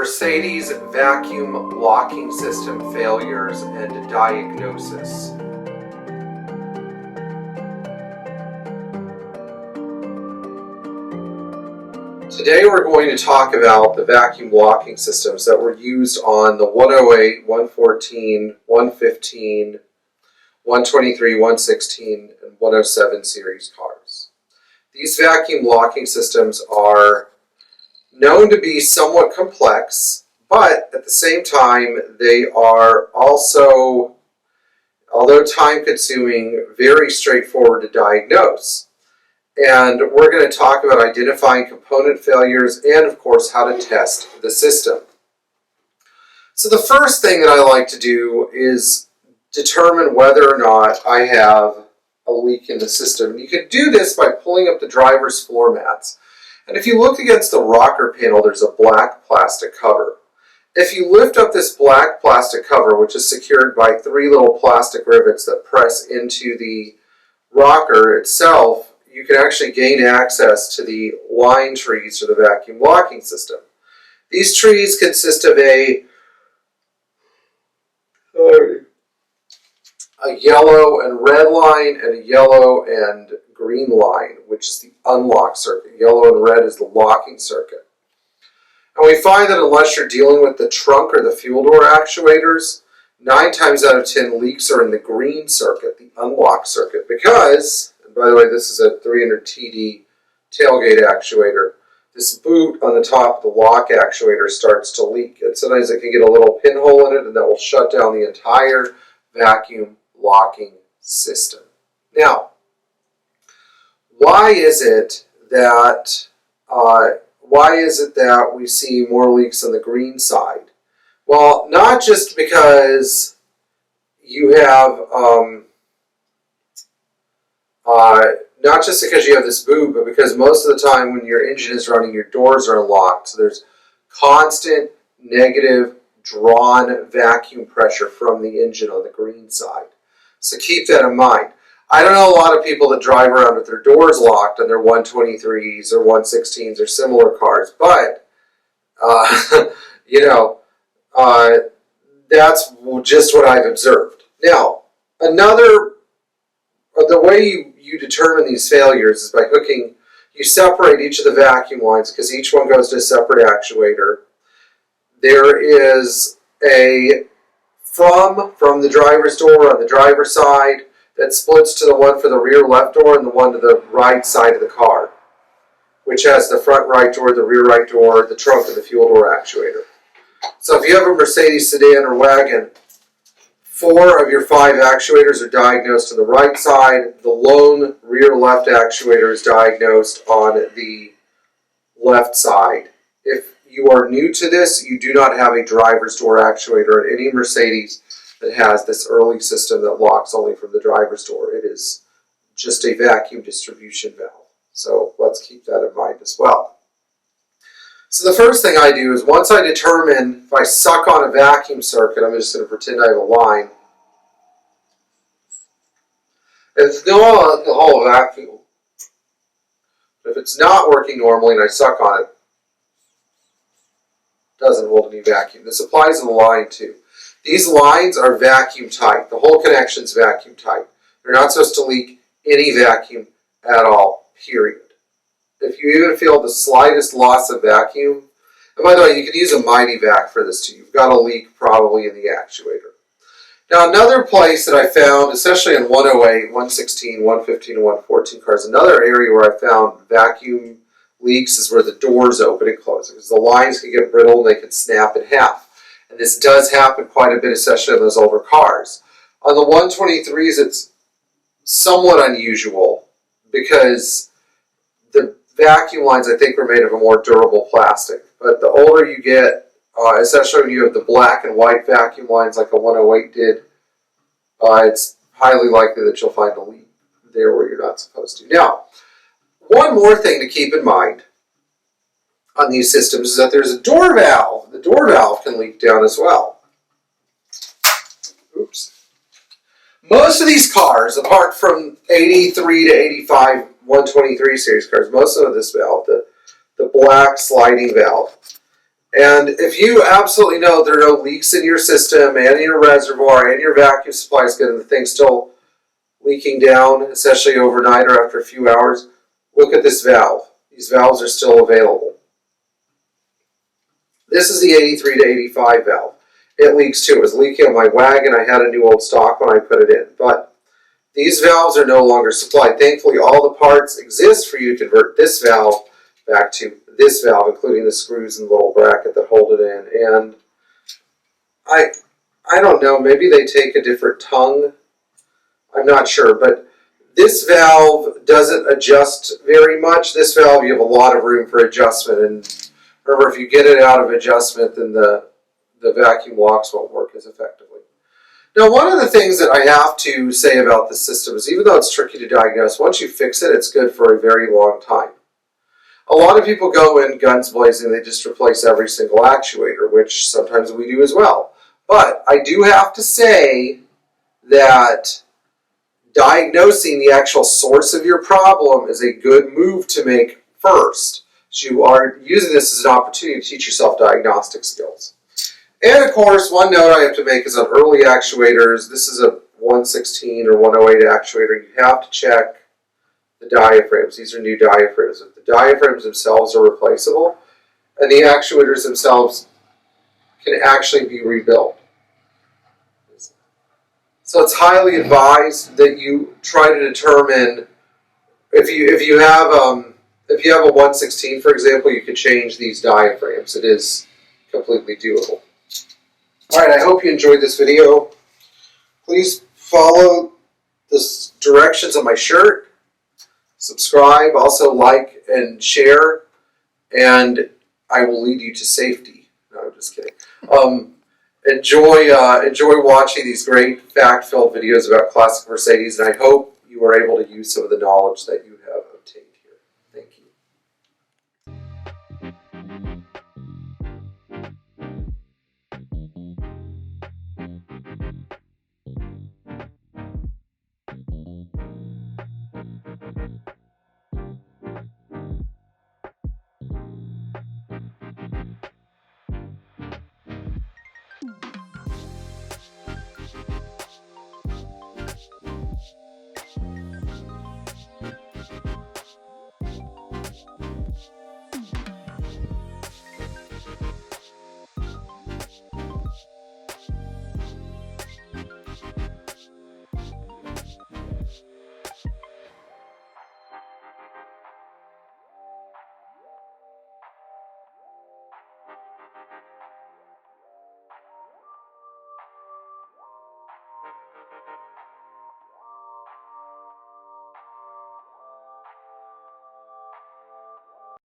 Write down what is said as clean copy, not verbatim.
Mercedes vacuum locking system failures and diagnosis. Today we're going to talk about the vacuum locking systems that were used on the 108, 114, 115, 123, 116, and 107 series cars. These vacuum locking systems are known to be somewhat complex, but at the same time they are also, although time-consuming, very straightforward to diagnose. And we're going to talk about identifying component failures and, of course, how to test the system. So the first thing that I like to do is determine whether or not I have a leak in the system. And you can do this by pulling up the driver's floor mats. And if you look against the rocker panel, there's a black plastic cover. If you lift up this black plastic cover, which is secured by 3 little plastic rivets that press into the rocker itself, you can actually gain access to the line trees for the vacuum locking system. These trees consist of a yellow and red line and a yellow and green line, which is the unlock circuit. Yellow and red is the locking circuit. And we find that unless you're dealing with the trunk or the fuel door actuators, 9 times out of 10 leaks are in the green circuit, the unlock circuit, because, and by the way, this is a 300 TD tailgate actuator, this boot on the top of the lock actuator starts to leak. And sometimes it can get a little pinhole in it, and that will shut down the entire vacuum locking system. Now, why is it that we see more leaks on the green side? Well, not just because you have this boot, but because most of the time when your engine is running, your doors are unlocked. So there's constant negative drawn vacuum pressure from the engine on the green side. So keep that in mind. I don't know a lot of people that drive around with their doors locked on their 123s or 116s or similar cars, but that's just what I've observed. Now, the way you determine these failures is by you separate each of the vacuum lines because each one goes to a separate actuator. There is a from the driver's door on the driver's side that splits to the one for the rear left door and the one to the right side of the car, which has the front right door, the rear right door, the trunk, and the fuel door actuator. So if you have a Mercedes sedan or wagon, 4 of your 5 actuators are diagnosed on the right side. The lone rear left actuator is diagnosed on the left side. If you are new to this, you do not have a driver's door actuator in any Mercedes that has this early system that locks only from the driver's door. It is just a vacuum distribution valve. So let's keep that in mind as well. So the first thing I do is once I determine if I suck on a vacuum circuit, I'm just going to pretend I have a line. It's no whole vacuum. But if it's not working normally and I suck on it, it doesn't hold any vacuum. This applies to the line too. These lines are vacuum tight. The whole connection is vacuum tight. They're not supposed to leak any vacuum at all, period. If you even feel the slightest loss of vacuum, and by the way, you can use a Mighty Vac for this too. You've got a leak probably in the actuator. Now, another place that I found, especially in 108, 116, 115, and 114 cars, another area where I found vacuum leaks is where the doors open and close, because the lines can get brittle and they can snap in half. And this does happen quite a bit, especially on those older cars. On the 123s, it's somewhat unusual because the vacuum lines, I think, are made of a more durable plastic. But the older you get, especially when you have the black and white vacuum lines like a 108 did, it's highly likely that you'll find a leak there where you're not supposed to. Now, one more thing to keep in mind on these systems is that there's a door valve. The door valve can leak down as well. Oops. Most of these cars, apart from 83 to 85 123 series cars, most of this valve, the black sliding valve, And if you absolutely know there are no leaks in your system and in your reservoir and your vacuum supply is good and the thing's still leaking down, especially overnight or after a few hours, look at this valve. These valves are still available. This is the 83 to 85 valve. It leaks too. It was leaking on my wagon. I had a new old stock when I put it in. But these valves are no longer supplied. Thankfully, all the parts exist for you to convert this valve back to this valve, including the screws and the little bracket that hold it in. And I don't know, maybe they take a different tongue. I'm not sure, but this valve doesn't adjust very much. This valve, you have a lot of room for adjustment. And remember, if you get it out of adjustment, then the vacuum locks won't work as effectively. Now, one of the things that I have to say about the system is, even though it's tricky to diagnose, once you fix it, it's good for a very long time. A lot of people go in guns blazing, they just replace every single actuator, which sometimes we do as well. But I do have to say that diagnosing the actual source of your problem is a good move to make first. So you are using this as an opportunity to teach yourself diagnostic skills. And of course, one note I have to make is on early actuators. This is a 116 or 108 actuator. You have to check the diaphragms. These are new diaphragms. If the diaphragms themselves are replaceable, and the actuators themselves can actually be rebuilt. So it's highly advised that you try to determine if you have a 116, for example, you could change these diaphragms. It is completely doable. All right, I hope you enjoyed this video. Please follow the directions on my shirt. Subscribe, also like and share, and I will lead you to safety. No, I'm just kidding. Enjoy watching these great fact-filled videos about classic Mercedes, and I hope you are able to use some of the knowledge that you